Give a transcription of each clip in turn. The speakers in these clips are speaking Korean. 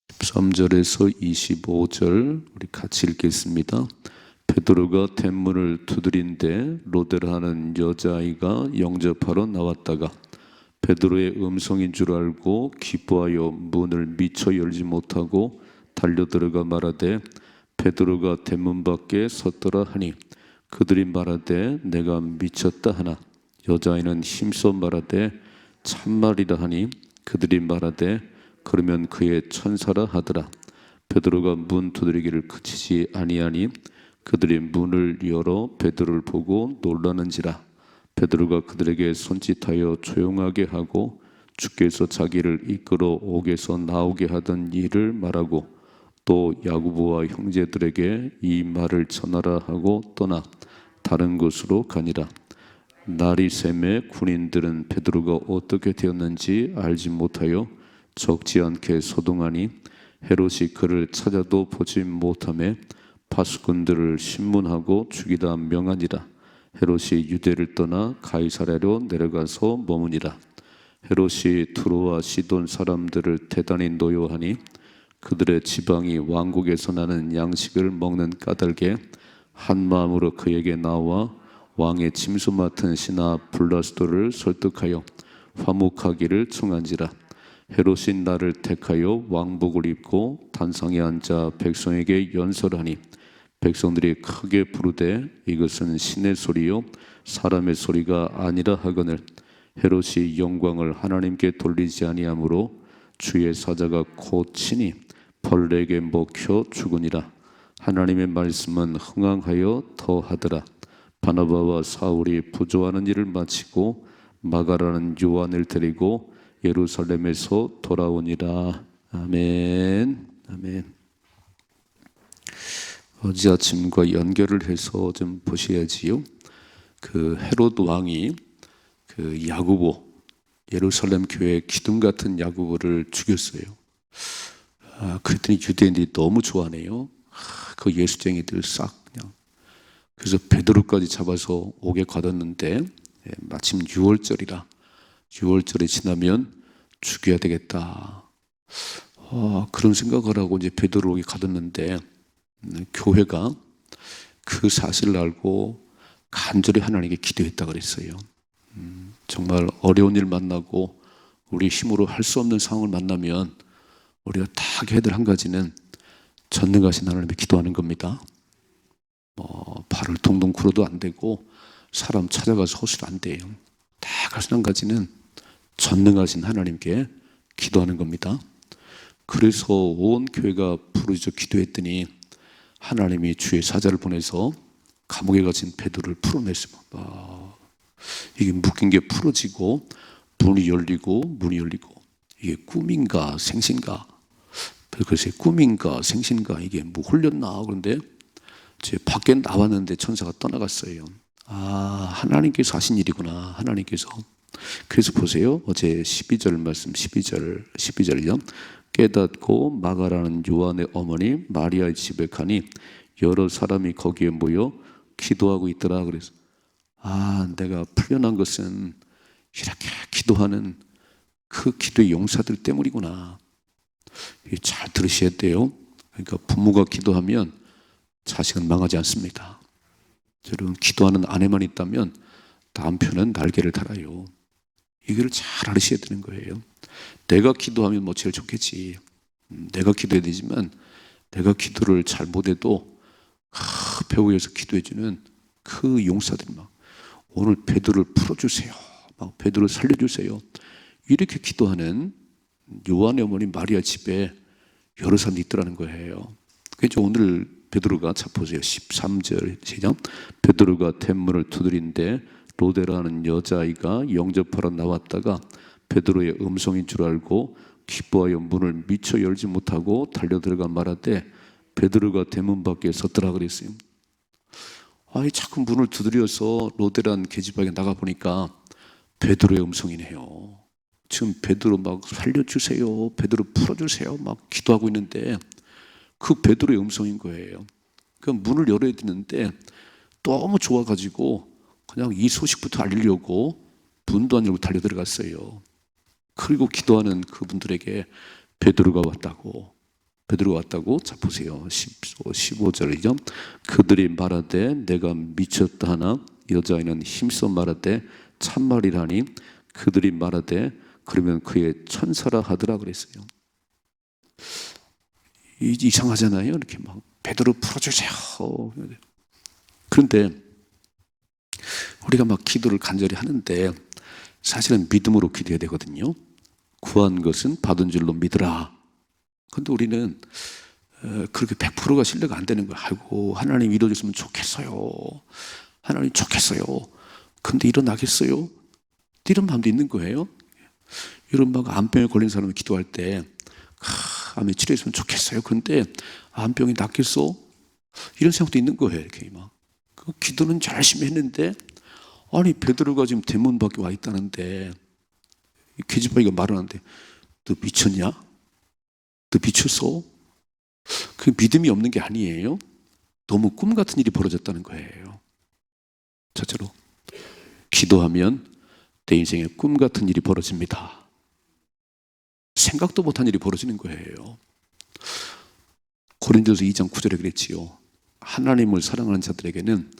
13절에서 25절 우리 같이 읽겠습니다. 베드로가 대문을 두드린데 로데라 하는 여자아이가 영접하러 나왔다가 베드로의 음성인 줄 알고 기뻐하여 문을 미처 열지 못하고 달려들어가 말하되 베드로가 대문 밖에 섰더라 하니 그들이 말하되 내가 미쳤다 하나 여자아이는 힘써 말하되 참말이라 하니 그들이 말하되 그러면 그의 천사라 하더라. 베드로가 문 두드리기를 그치지 아니하니 그들이 문을 열어 베드로를 보고 놀라는지라. 베드로가 그들에게 손짓하여 조용하게 하고 주께서 자기를 이끌어 옥에서 나오게 하던 일을 말하고 또 야고보와 형제들에게 이 말을 전하라 하고 떠나 다른 곳으로 가니라. 날이 새매 군인들은 베드로가 어떻게 되었는지 알지 못하여 적지 않게 소동하니 헤롯이 그를 찾아도 보지 못하매 파수꾼들을 신문하고 죽이다 명하니라. 헤롯이 유대를 떠나 가이사랴로 내려가서 머무니라. 헤롯이 두로와 시돈 사람들을 대단히 노여하니 그들의 지방이 왕국에서 나는 양식을 먹는 까닭에 한 마음으로 그에게 나와 왕의 침수 맡은 신하 블라스도를 설득하여 화목하기를 청한지라. 헤롯이 나를 택하여 왕복을 입고 단상에 앉아 백성에게 연설하니 백성들이 크게 부르되 이것은 신의 소리요 사람의 소리가 아니라 하거늘 헤롯이 영광을 하나님께 돌리지 아니하므로 주의 사자가 곧 치니 벌레에게 먹혀 죽으니라. 하나님의 말씀은 흥황하여 더하더라. 바나바와 사울이 부조하는 일을 마치고 마가라는 요한을 데리고 예루살렘에서 돌아오니라. 아멘. 아멘. 어제 아침과 연결을 해서 좀 보셔야지요. 그 헤롯 왕이 그 야고보, 예루살렘 교회 기둥 같은 야고보를 죽였어요. 그랬더니 유대인들이 너무 좋아하네요. 그 예수쟁이들 싹 그냥. 그래서 베드로까지 잡아서 옥에 가뒀는데 마침 6월절이라 6월절이 지나면 죽여야 되겠다. 그런 생각을 하고 이제 베드로에게 가뒀는데 교회가 그 사실을 알고 간절히 하나님께 기도했다 그랬어요. 정말 어려운 일 만나고 우리 힘으로 할 수 없는 상황을 만나면 우리가 딱 해야 될 한 가지는 전능하신 하나님께 기도하는 겁니다. 발을 동동 굴어도 안 되고 사람 찾아가서 허수도 안 돼요. 딱 할 수 있는 한 가지는 전능하신 하나님께 기도하는 겁니다. 그래서 온 교회가 부르짖어 기도했더니 하나님이 주의 사자를 보내서 감옥에 갇힌 베드로를 풀어냈습니다. 이게 묶인 게 풀어지고 문이 열리고 이게 꿈인가 생신가? 글쎄 꿈인가 생신가 이게 뭐 홀렸나 그런데 제 밖에 나왔는데 천사가 떠나갔어요. 하나님께서 하신 일이구나. 하나님께서. 그래서 보세요. 어제 12절 말씀 12절이요. 깨닫고 마가라는 요한의 어머니 마리아의 집에 가니 여러 사람이 거기에 모여 기도하고 있더라. 그래서 내가 풀려난 것은 이렇게 기도하는 그 기도의 용사들 때문이구나. 잘 들으셔야 돼요. 그러니까 부모가 기도하면 자식은 망하지 않습니다. 여러분 기도하는 아내만 있다면 남편은 날개를 달아요. 이거를 잘 알으셔야 되는 거예요. 내가 기도하면 뭐 제일 좋겠지. 내가 기도해야 되지만 내가 기도를 잘 못해도 배후에서 기도해주는 그 용사들이 막 오늘 베드로를 풀어주세요. 막 베드로를 살려주세요. 이렇게 기도하는 요한의 어머니 마리아 집에 여러 사람이 있더라는 거예요. 그래서 오늘 베드로가 자 보세요. 13절 시작. 베드로가 대문을 두드린데 로데라는 여자아이가 영접하러 나왔다가 베드로의 음성인 줄 알고 기뻐하여 문을 미처 열지 못하고 달려들어가 말하되 베드로가 대문 밖에 섰더라 그랬어요. 자꾸 문을 두드려서 로데라는 계집아이가 나가보니까 베드로의 음성이네요. 지금 베드로 막 살려주세요. 베드로 풀어주세요. 막 기도하고 있는데 그 베드로의 음성인 거예요. 그 문을 열어야 되는데 너무 좋아가지고 그냥 이 소식부터 알리려고 문도 안 열고 달려들어갔어요. 그리고 기도하는 그분들에게 베드로가 왔다고. 베드로가 왔다고? 자 보세요. 15절이죠. 그들이 말하되 내가 미쳤다 하나 여자아이는 힘써 말하되 참말이라니 그들이 말하되 그러면 그의 천사라 하더라 그랬어요. 이상하잖아요. 이렇게 막 베드로 풀어주세요. 그런데 우리가 막 기도를 간절히 하는데 사실은 믿음으로 기도해야 되거든요. 구한 것은 받은 줄로 믿으라. 그런데 우리는 그렇게 100%가 신뢰가 안 되는 거예요. 아이고 하나님 이루어졌으면 좋겠어요. 하나님 좋겠어요. 근데 일어나겠어요? 이런 마음도 있는 거예요. 이런 막 암병에 걸린 사람이 기도할 때 암에 치료했으면 좋겠어요. 그런데 암병이 낫겠어? 이런 생각도 있는 거예요. 이렇게 막 기도는 열심히 했는데 아니 베드로가 지금 대문 밖에 와 있다는데 계집아이가 말을 하는데 너 미쳤냐? 너 미쳤어? 그 믿음이 없는 게 아니에요. 너무 꿈 같은 일이 벌어졌다는 거예요. 첫째로 기도하면 내 인생에 꿈 같은 일이 벌어집니다. 생각도 못한 일이 벌어지는 거예요. 고린도서 2장 9절에 그랬지요. 하나님을 사랑하는 자들에게는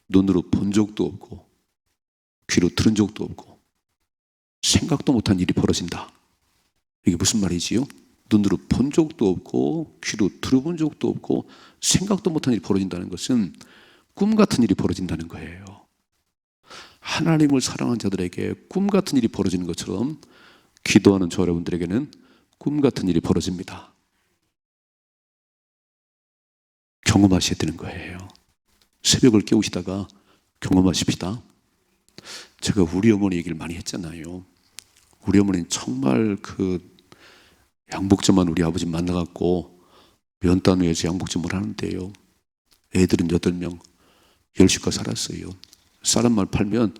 눈으로 본 적도 없고 귀로 들은 적도 없고 생각도 못한 일이 벌어진다. 이게 무슨 말이지요? 눈으로 본 적도 없고 귀로 들어본 적도 없고 생각도 못한 일이 벌어진다는 것은 꿈 같은 일이 벌어진다는 거예요. 하나님을 사랑하는 자들에게 꿈 같은 일이 벌어지는 것처럼 기도하는 저 여러분들에게는 꿈 같은 일이 벌어집니다. 경험하셔야 되는 거예요. 새벽을 깨우시다가 경험하십시다. 제가 우리 어머니 얘기를 많이 했잖아요. 우리 어머니는 정말 양복점만 우리 아버지 만나갖고 면단위에서 양복점을 하는데요. 애들은 8명, 10식구 살았어요. 쌀1말 팔면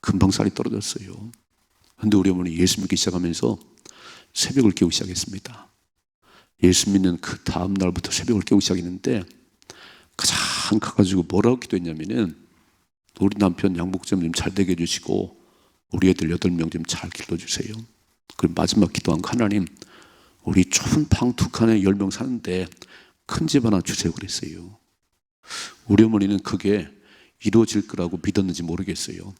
금방 쌀이 떨어졌어요. 그런데 우리 어머니 예수 믿기 시작하면서 새벽을 깨우기 시작했습니다. 예수 믿는 그 다음 날부터 새벽을 깨우기 시작했는데 가장 가가지고 뭐라고 기도했냐면은 우리 남편 양복점 좀 잘 되게 해주시고 우리 애들 8명 좀 잘 길러주세요. 그리고 마지막 기도한 거 하나님 우리 좁은 방 2칸에 10명 사는데 큰 집 하나 주세요 그랬어요. 우리 어머니는 그게 이루어질 거라고 믿었는지 모르겠어요.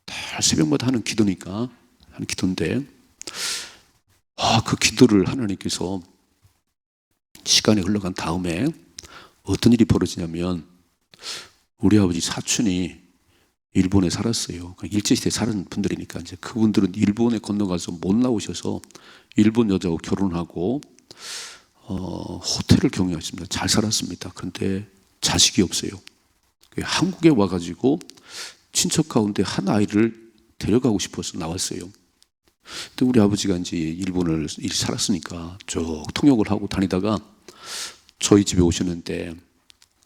늘 새벽마다 하는 기도니까 하는 기도인데 그 기도를 하나님께서 시간이 흘러간 다음에 어떤 일이 벌어지냐면 우리 아버지 사촌이 일본에 살았어요. 일제시대에 사는 분들이니까 이제 그분들은 일본에 건너가서 못 나오셔서 일본 여자하고 결혼하고 호텔을 경영하셨습니다. 잘 살았습니다. 그런데 자식이 없어요. 한국에 와가지고 친척 가운데 한 아이를 데려가고 싶어서 나왔어요. 근데 우리 아버지가 이제 일본을 살았으니까 쭉 통역을 하고 다니다가 저희 집에 오셨는데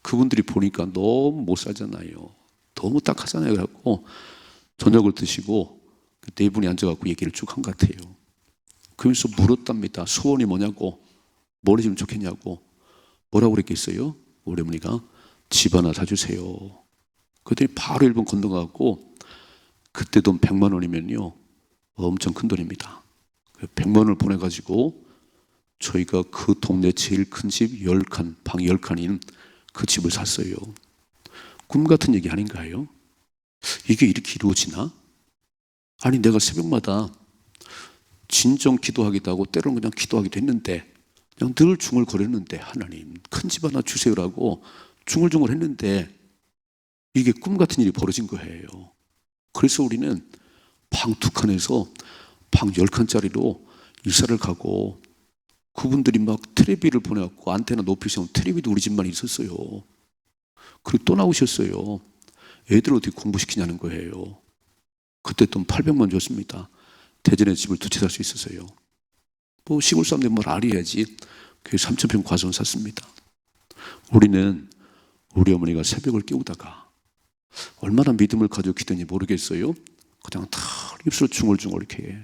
그분들이 보니까 너무 못 살잖아요. 너무 딱하잖아요. 그래갖고 저녁을 드시고 네 분이 앉아갖고 얘기를 쭉 한 것 같아요. 그러면서 물었답니다. 소원이 뭐냐고, 뭘 해주면 좋겠냐고. 뭐라고 그랬겠어요? 우리 어머니가 집 하나 사주세요. 그들이 바로 일본 건너가고 그때 돈 100만 원이면요 엄청 큰 돈입니다. 100만 원을 보내가지고 저희가 그 동네 제일 큰 집 10칸, 방 10칸인 그 집을 샀어요. 꿈 같은 얘기 아닌가요? 이게 이렇게 이루어지나? 아니 내가 새벽마다 진정 기도하기도 하고 때로는 그냥 기도하기도 했는데 그냥 늘 중얼거렸는데 하나님 큰 집 하나 주세요라고 중얼중얼 했는데 이게 꿈 같은 일이 벌어진 거예요. 그래서 우리는 방 2칸에서 방 10칸짜리로 이사를 가고 그분들이 막 텔레비를 보내갖고 안테나 높이 세운 텔레비도 우리 집만 있었어요. 그리고 또 나오셨어요. 애들 어떻게 공부시키냐는 거예요. 그때 돈 800만 줬습니다. 대전에 집을 2채 살 수 있었어요. 뭐 시골 사람들 뭘 알아야지. 그 3,000평 과수원 샀습니다. 우리는 우리 어머니가 새벽을 깨우다가 얼마나 믿음을 가지고 기도했는지 모르겠어요. 그냥 다 입술로 중얼중얼 이렇게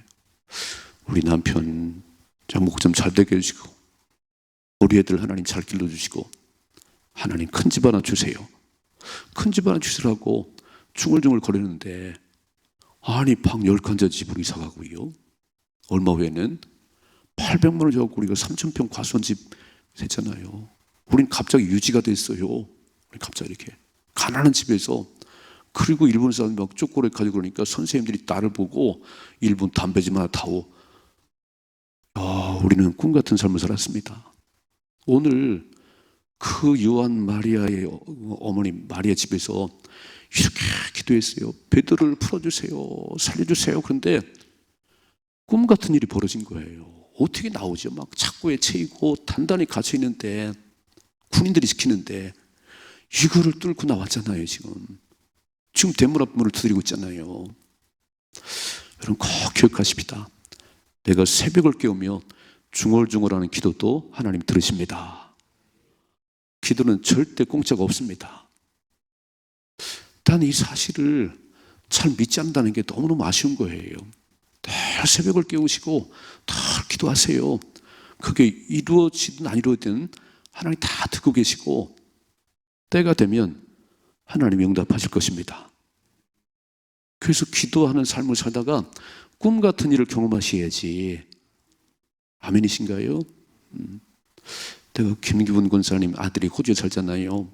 우리 남편 장목점 잘 되게 해주시고 우리 애들 하나님 잘 길러주시고 하나님 큰 집 하나 주세요. 큰 집 하나 주시라고 중얼중얼 거리는데 아니 방 10칸짜리 집으로 이사 가고요. 얼마 후에는 800만 원 줘갖고 우리가 3,000평 과수원 집 됐잖아요. 우린 갑자기 유지가 됐어요. 우린 갑자기 이렇게 가난한 집에서, 그리고 일본 사람이 막 초콜릿 가지고 그러니까 선생님들이 나를 보고 일본 담배 좀 하나 타오. 우리는 꿈 같은 삶을 살았습니다. 오늘 그 요한 마리아의 어머니 마리아 집에서 이렇게 기도했어요. 베드로를 풀어주세요, 살려주세요. 그런데 꿈 같은 일이 벌어진 거예요. 어떻게 나오죠? 막 착고에 채이고 단단히 갇혀 있는데, 군인들이 지키는데 이거를 뚫고 나왔잖아요. 지금 대문 앞 문을 두드리고 있잖아요. 여러분 꼭 기억하십시다. 내가 새벽을 깨우며 중얼중얼하는 기도도 하나님 들으십니다. 기도는 절대 공짜가 없습니다. 단 이 사실을 잘 믿지 않는다는 게 너무너무 아쉬운 거예요. 늘 새벽을 깨우시고 늘 기도하세요. 그게 이루어지든 안 이루어지든 하나님 다 듣고 계시고, 때가 되면 하나님이 응답하실 것입니다. 그래서 기도하는 삶을 살다가 꿈 같은 일을 경험하셔야지. 아멘이신가요? 내가 김기분 권사님 아들이 호주에 살잖아요.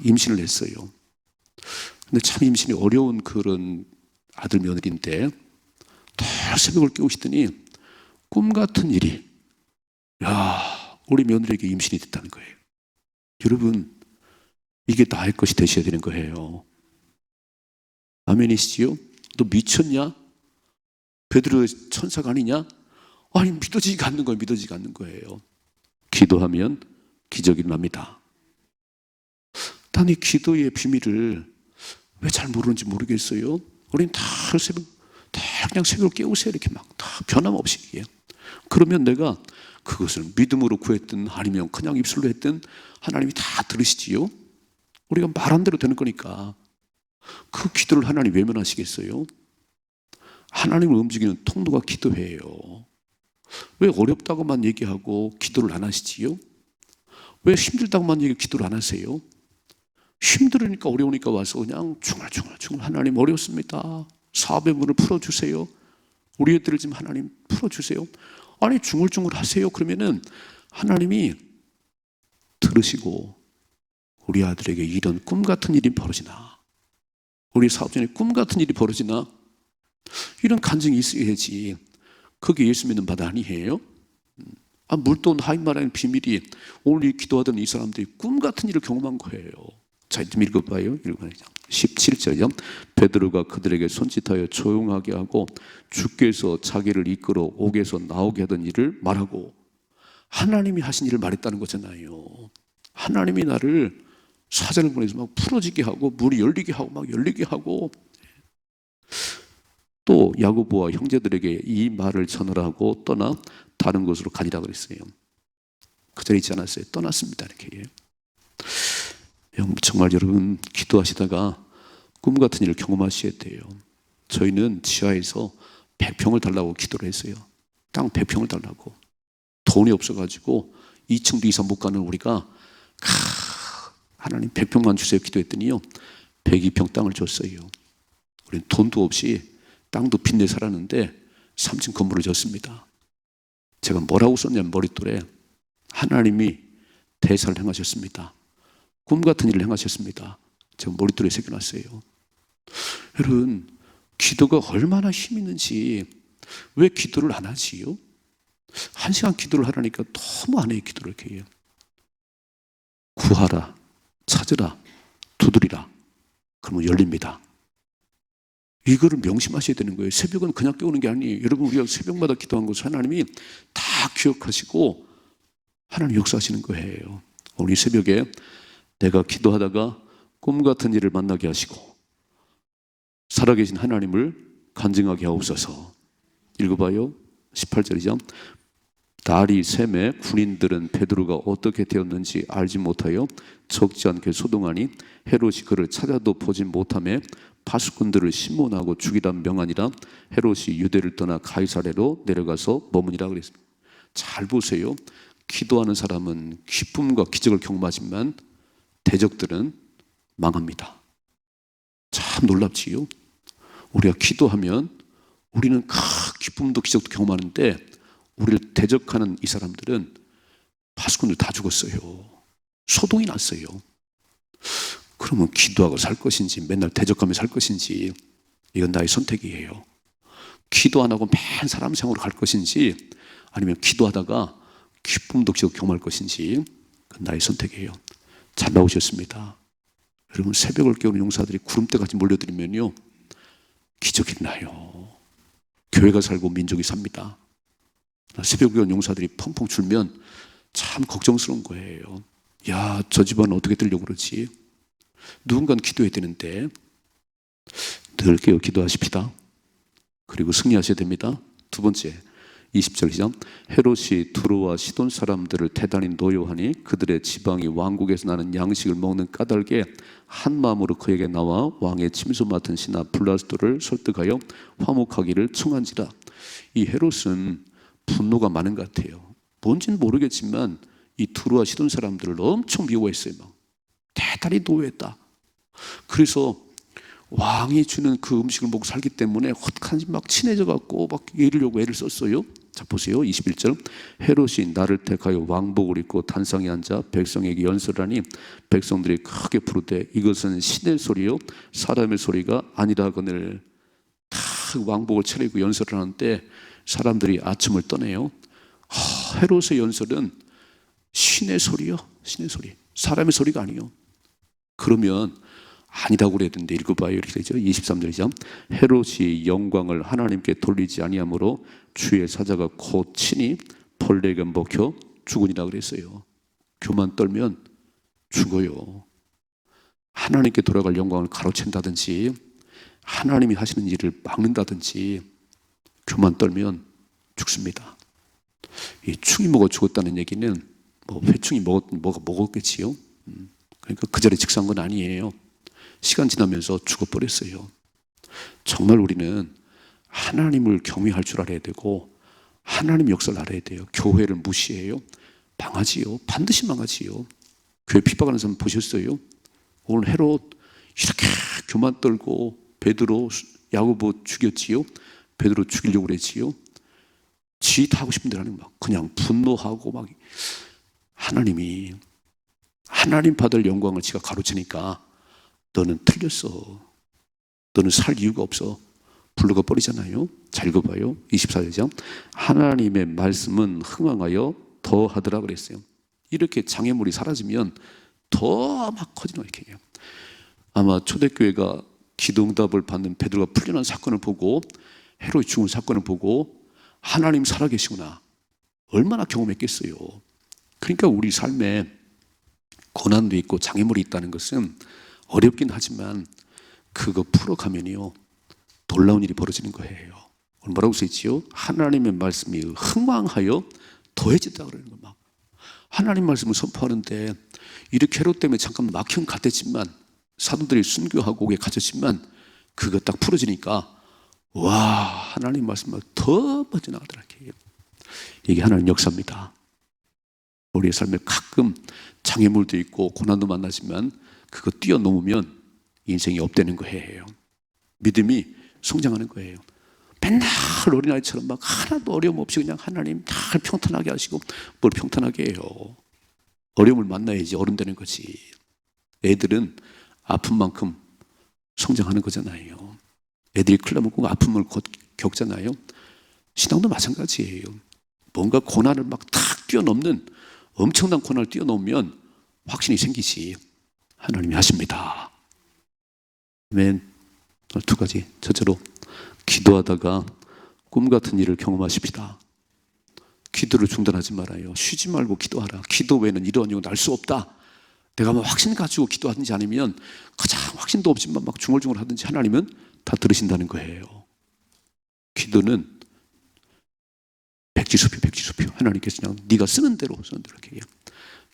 임신을 했어요. 근데 참 임신이 어려운 그런 아들 며느리인데 늘 새벽을 깨우시더니 꿈 같은 일이, 우리 며느리에게 임신이 됐다는 거예요. 여러분, 이게 나의 것이 되셔야 되는 거예요. 아멘이시지요? 너 미쳤냐? 베드로의 천사가 아니냐? 아니, 믿어지지가 않는 거예요. 믿어지지가 않는 거예요. 기도하면 기적이 납니다. 단 이 기도의 비밀을 왜 잘 모르는지 모르겠어요. 우린 다 그냥 새벽을 깨우세요. 이렇게 막 다 변함없이. 그러면 내가 그것을 믿음으로 구했든 아니면 그냥 입술로 했든 하나님이 다 들으시지요. 우리가 말한 대로 되는 거니까. 그 기도를 하나님 외면하시겠어요? 하나님을 움직이는 통로가 기도예요. 왜 어렵다고만 얘기하고 기도를 안 하시지요? 왜 힘들다고만 얘기하고 기도를 안 하세요? 힘들으니까 어려우니까 와서 그냥 중얼중얼 하나님 어렵습니다. 사업의 문을 풀어주세요. 우리 애들을 좀 하나님 풀어주세요. 아니 중얼중얼 하세요. 그러면은 하나님이 들으시고 우리 아들에게 이런 꿈 같은 일이 벌어지나, 우리 사업장에 꿈 같은 일이 벌어지나, 이런 간증이 있어야지. 그게 예수 믿는 바다 아니에요? 물돈 하인마라는 비밀이 오늘 기도하던 이 사람들이 꿈 같은 일을 경험한 거예요. 자, 좀 읽어봐요. 17절이요. 베드로가 그들에게 손짓하여 조용하게 하고 주께서 자기를 이끌어 옥에서 나오게 하던 일을 말하고, 하나님이 하신 일을 말했다는 거잖아요. 하나님이 나를 사자를 보내서 막 풀어지게 하고 물이 열리게 하고 막 열리게 하고, 또 야고보와 형제들에게 이 말을 전하라고 떠나 다른 곳으로 가니라 그랬어요. 그 자리에 있지 않았어요. 떠났습니다. 이렇게. 정말 여러분 기도하시다가 꿈 같은 일을 경험하셔야 돼요. 저희는 지하에서 100평을 달라고 기도를 했어요. 땅 100평을 달라고. 돈이 없어가지고 2층도 이상 못 가는 우리가 하나님 100평만 주세요 기도했더니요 102평 땅을 줬어요. 우리는 돈도 없이 땅도 빚내 살았는데 3층 건물을 졌습니다. 제가 뭐라고 썼냐면 머릿돌에 하나님이 대사를 행하셨습니다. 꿈 같은 일을 행하셨습니다. 제가 머릿돌에 새겨놨어요. 여러분 기도가 얼마나 힘 있는지 왜 기도를 안 하지요? 1시간 기도를 하라니까 너무 안 해요. 기도를 이렇게 해요. 구하라, 찾으라, 두드리라. 그러면 열립니다. 이거를 명심하셔야 되는 거예요. 새벽은 그냥 깨우는 게 아니에요. 여러분 우리가 새벽마다 기도한 것을 하나님이 다 기억하시고 하나님 역사하시는 거예요. 오늘 이 새벽에 내가 기도하다가 꿈 같은 일을 만나게 하시고 살아계신 하나님을 간증하게 하옵소서. 읽어봐요. 18절이죠. 달이 샘에 군인들은 베드로가 어떻게 되었는지 알지 못하여 적지 않게 소동하니 헤롯이 그를 찾아도 보지 못하며 파수꾼들을 신문하고 죽이라 명하니라. 헤롯이 유대를 떠나 가이사랴로 내려가서 머무니라 그랬습니다. 잘 보세요. 기도하는 사람은 기쁨과 기적을 경험하지만 대적들은 망합니다. 참 놀랍지요. 우리가 기도하면 우리는 큰 기쁨도 기적도 경험하는데 우리를 대적하는 이 사람들은 파수꾼들 다 죽었어요. 소동이 났어요. 그러면 기도하고 살 것인지 맨날 대적하며 살 것인지 이건 나의 선택이에요. 기도 안 하고 맨 사람 생으로 갈 것인지 아니면 기도하다가 기쁨도 없이 경험할 것인지 그건 나의 선택이에요. 잘 나오셨습니다. 여러분, 새벽을 깨우는 용사들이 구름대같이 몰려들면요 기적이 나요. 교회가 살고 민족이 삽니다. 새벽을 깨우는 용사들이 펑펑 줄면 참 걱정스러운 거예요. 야, 저 집안은 어떻게 되려고 그러지? 누군가는 기도해야 되는데 늘 깨어 기도하십시다. 그리고 승리하셔야 됩니다. 두 번째, 20절 시작. 헤롯이 두로와 시돈 사람들을 대단히 노여하니 그들의 지방이 왕국에서 나는 양식을 먹는 까닭에 한 마음으로 그에게 나와 왕의 침소 맡은 신하 블라스도를 설득하여 화목하기를 청한지라. 이 헤롯은 분노가 많은 것 같아요. 뭔지는 모르겠지만 이 두로와 시돈 사람들을 엄청 미워했어요. 막 대단히 노여했다. 그래서 왕이 주는 그 음식을 먹고 살기 때문에 헛간지 막 친해져 갖고 막 이러려고 애를 썼어요. 자, 보세요. 21절. 헤롯이 나를 택하여 왕복을 입고 단상에 앉아 백성에게 연설하니 백성들이 크게 부르되 이것은 신의 소리요 사람의 소리가 아니라 하거늘. 다 왕복을 차리고 연설을 하는데 사람들이 아첨을 떠내요. 헤롯의 연설은 신의 소리요, 신의 소리, 사람의 소리가 아니요. 그러면 아니라고 그래야 되는데 읽어봐요. 이렇게 되죠. 23절이죠. 헤롯이 영광을 하나님께 돌리지 아니하므로 주의 사자가 곧 친히 벌레에게 먹혀 죽으니라 그랬어요. 교만 떨면 죽어요. 하나님께 돌아갈 영광을 가로챈다든지 하나님이 하시는 일을 막는다든지 교만 떨면 죽습니다. 이 충이 먹어 죽었다는 얘기는 뭐 회충이 먹었겠지요. 그러니까 그 자리에 직사한 건 아니에요. 시간 지나면서 죽어버렸어요. 정말 우리는 하나님을 경외할 줄 알아야 되고 하나님 역사를 알아야 돼요. 교회를 무시해요? 망하지요. 반드시 망하지요. 교회 핍박하는 사람 보셨어요? 오늘 헤롯 이렇게 교만 떨고 베드로, 야고보 죽였지요. 베드로 죽이려고 그랬지요. 지 다 하고 싶은 대로 하는 막 그냥 분노하고 막 하나님이 하나님 받을 영광을 지가 가로채니까 너는 틀렸어. 너는 살 이유가 없어. 불러가 버리잖아요. 잘 읽어봐요. 24절이죠. 하나님의 말씀은 흥왕하여 더하더라 그랬어요. 이렇게 장애물이 사라지면 더 막 커지는 거예요. 이렇게. 아마 초대교회가 기도응답을 받는 베드로가 풀려난 사건을 보고 헤롯이 죽은 사건을 보고 하나님 살아계시구나 얼마나 경험했겠어요. 그러니까 우리 삶에 고난도 있고 장애물이 있다는 것은 어렵긴 하지만 그거 풀어가면요 놀라운 일이 벌어지는 거예요. 오늘 뭐라고 써있지요? 하나님의 말씀이 흥왕하여 더해진다 그러는 거. 막 하나님 말씀을 선포하는데 이렇게 헤롯 때문에 잠깐 막힌 것 같았지만 사도들이 순교하고 오게 갇혔지만 그거 딱 풀어지니까 와 하나님 말씀은 더 퍼져나가더라. 이게 하나님 역사입니다. 우리의 삶에 가끔 장애물도 있고 고난도 만나지만 그거 뛰어넘으면 인생이 업되는 거예요. 믿음이 성장하는 거예요. 맨날 어린아이처럼 막 하나도 어려움 없이 그냥 하나님 다 평탄하게 하시고 뭘 평탄하게 해요. 어려움을 만나야지 어른 되는 거지. 애들은 아픈 만큼 성장하는 거잖아요. 애들이 큰일 나면 꼭 아픔을 겪잖아요. 신앙도 마찬가지예요. 뭔가 고난을 막 탁 뛰어넘는 엄청난 고난을 뛰어넘으면 확신이 생기지. 하나님이 하십니다. 아멘. 두 가지. 첫째로 기도하다가 꿈 같은 일을 경험하십시다. 기도를 중단하지 말아요. 쉬지 말고 기도하라. 기도 외에는 이런 일은 날 수 없다. 내가 막 확신 가지고 기도하든지 아니면 가장 확신도 없지만 막 중얼중얼 하든지 하나님은 다 들으신다는 거예요. 기도는 백지수표. 하나님께서 그냥 네가 쓰는 대로 이렇게 해요.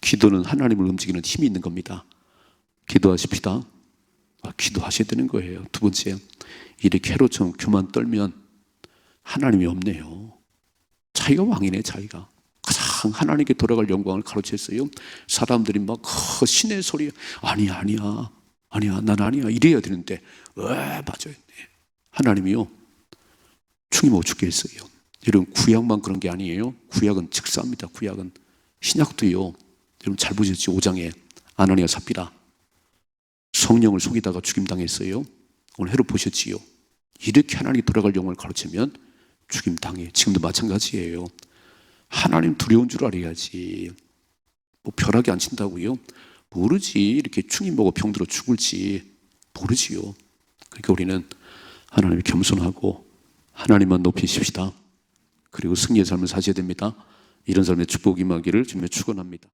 기도는 하나님을 움직이는 힘이 있는 겁니다. 기도하십시다. 기도하셔야 되는 거예요. 두 번째, 이렇게 헤롯처럼 교만 떨면 하나님이 없네요. 자기가 왕이네. 자기가 가장 하나님께 돌아갈 영광을 가로챘어요. 사람들이 막 신의 소리 아니야 난 아니야 이래야 되는데 왜 맞아요. 하나님이요 충이 못 죽게 했어요. 여러분 구약만 그런 게 아니에요. 구약은 즉사입니다. 구약은 신약도요. 여러분 잘 보셨죠? 5장에 아나니아 삽비라 성령을 속이다가 죽임당했어요. 오늘 헤롯 보셨지요? 이렇게 하나님이 돌아갈 영혼을 가르치면 죽임당해. 지금도 마찬가지예요. 하나님 두려운 줄 알아야지. 뭐 벼락이 안 친다고요? 모르지. 이렇게 충이 먹어 병들어 죽을지 모르지요. 그러니까 우리는 하나님을 겸손하고 하나님만 높이십시다. 그리고 승리의 삶을 사셔야 됩니다. 이런 삶의 축복이 임하기를 주님의 축원합니다.